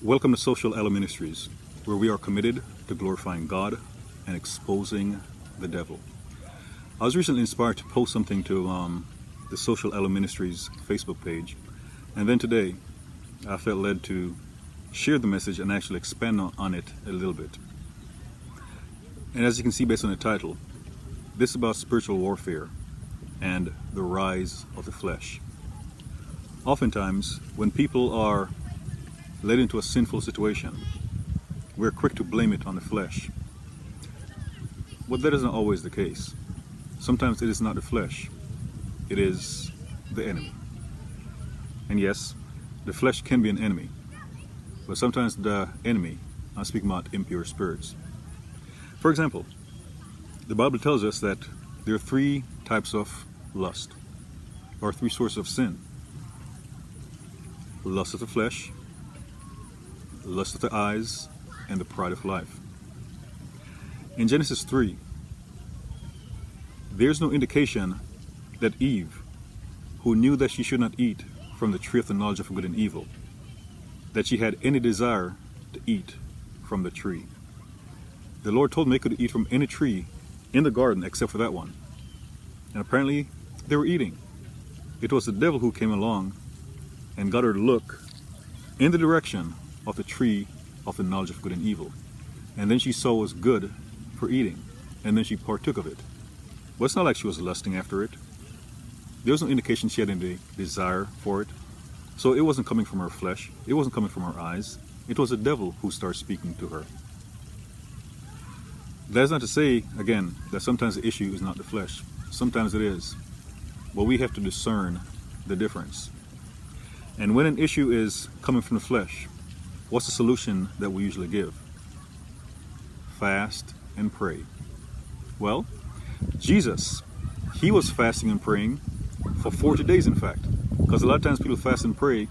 Welcome to Social Ella Ministries, where we are committed to glorifying God and exposing the devil. I was recently inspired to post something to the Social Ella Ministries Facebook page, and then today I felt led to share the message and actually expand on it a little bit. And as you can see based on the title, this is about spiritual warfare and the rise of the flesh. Oftentimes, when people are led into a sinful situation, we're quick to blame it on the flesh. But that isn't always the case. Sometimes it is not the flesh, it is the enemy. And yes, the flesh can be an enemy, but sometimes the enemy, I'm speaking about impure spirits. For example, the Bible tells us that there are three types of lust, or three sources of sin. Lust of the flesh, lust of the eyes, and the pride of life. In Genesis 3, there's no indication that Eve, who knew that she should not eat from the tree of the knowledge of good and evil, that she had any desire to eat from the tree. The Lord told them they could eat from any tree in the garden except for that one. And apparently they were eating. It was the devil who came along and got her to look in the direction of the tree of the knowledge of good and evil. And then she saw it was good for eating, and then she partook of it. But it's not like she was lusting after it. There was no indication she had any desire for it. So it wasn't coming from her flesh. It wasn't coming from her eyes. It was the devil who started speaking to her. That's not to say, again, that sometimes the issue is not the flesh. Sometimes it is. But we have to discern the difference. And when an issue is coming from the flesh, what's the solution that we usually give? Fast and pray. Well, Jesus, he was fasting and praying for 40 days, in fact. Because a lot of times people fast and pray,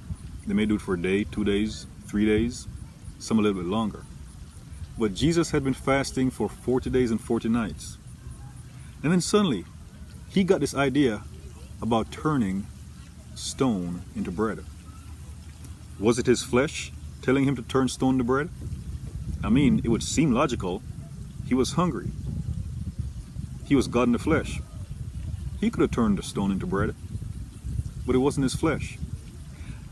they may do it for a day, 2 days, 3 days, some a little bit longer. But Jesus had been fasting for 40 days and 40 nights. And then suddenly, he got this idea about turning stone into bread. Was it his flesh telling him to turn stone into bread? I mean, it would seem logical. He was hungry. He was God in the flesh. He could have turned the stone into bread, but it wasn't his flesh.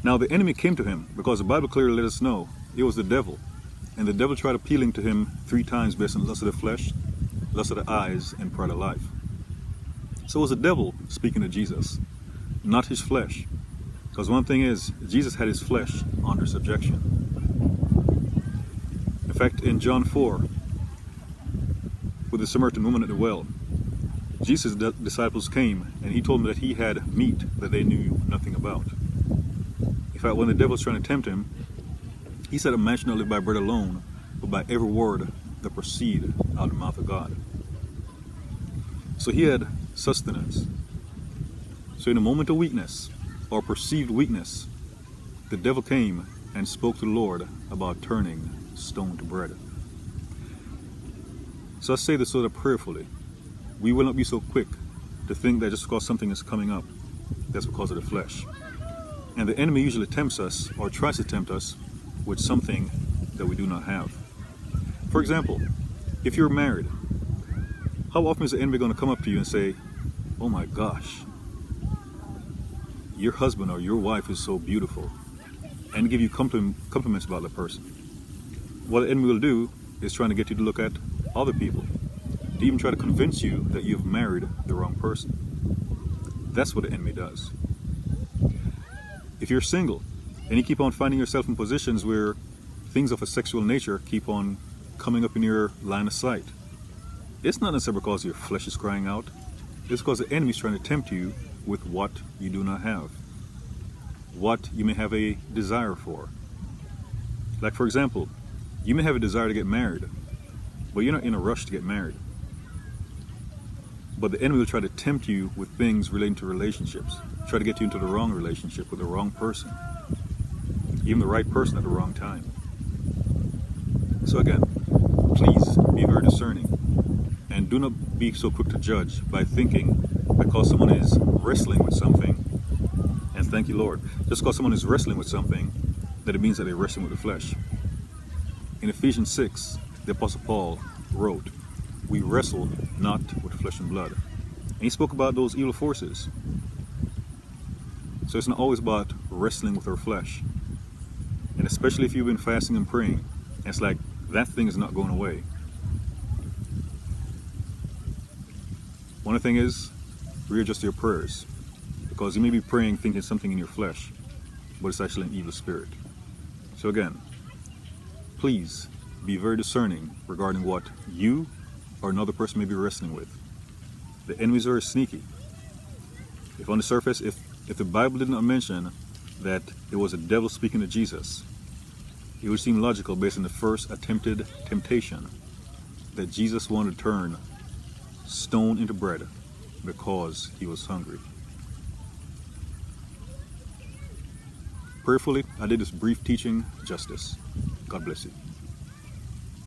Now the enemy came to him because the Bible clearly let us know it was the devil. And the devil tried appealing to him 3 times based on lust of the flesh, lust of the eyes, and pride of life. So it was the devil speaking to Jesus, not his flesh. Because one thing is, Jesus had his flesh under subjection. In fact, in John 4, with the Samaritan woman at the well, Jesus' disciples came and he told them that he had meat that they knew nothing about. In fact, when the devil was trying to tempt him, he said, "A man should not live by bread alone, but by every word that proceed out of the mouth of God." So he had sustenance. So in a moment of weakness, or perceived weakness, the devil came and spoke to the Lord about turning stone to bread. So I say this sort of prayerfully. We will not be so quick to think that just because something is coming up, that's because of the flesh. And the enemy usually tempts us, or tries to tempt us, with something that we do not have. For example, if you're married, how often is the enemy going to come up to you and say, "Oh my gosh, your husband or your wife is so beautiful," and give you compliments about the person? What the enemy will do is trying to get you to look at other people, to even try to convince you that you've married the wrong person. That's what the enemy does. If you're single and you keep on finding yourself in positions where things of a sexual nature keep on coming up in your line of sight, it's not necessarily because your flesh is crying out. It's because the enemy is trying to tempt you with what you do not have, what you may have a desire for. Like, for example, you may have a desire to get married, but you're not in a rush to get married. But the enemy will try to tempt you with things relating to relationships, try to get you into the wrong relationship with the wrong person, even the right person at the wrong time. So again, please be very discerning, and do not be so quick to judge by thinking because someone is wrestling with something, and thank you, Lord, just because someone is wrestling with something, that it means that they're wrestling with the flesh. In Ephesians 6, the Apostle Paul wrote, "We wrestle not with flesh and blood." And he spoke about those evil forces. So it's not always about wrestling with our flesh. And especially if you've been fasting and praying, it's like that thing is not going away. One thing is, readjust your prayers, because you may be praying thinking something in your flesh, but it's actually an evil spirit. So again, please be very discerning regarding what you or another person may be wrestling with. The enemies are sneaky. If on the surface, if the Bible did not mention that it was a devil speaking to Jesus, it would seem logical based on the first attempted temptation that Jesus wanted to turn stone into bread because he was hungry. Prayerfully, I did this brief teaching justice. God bless you.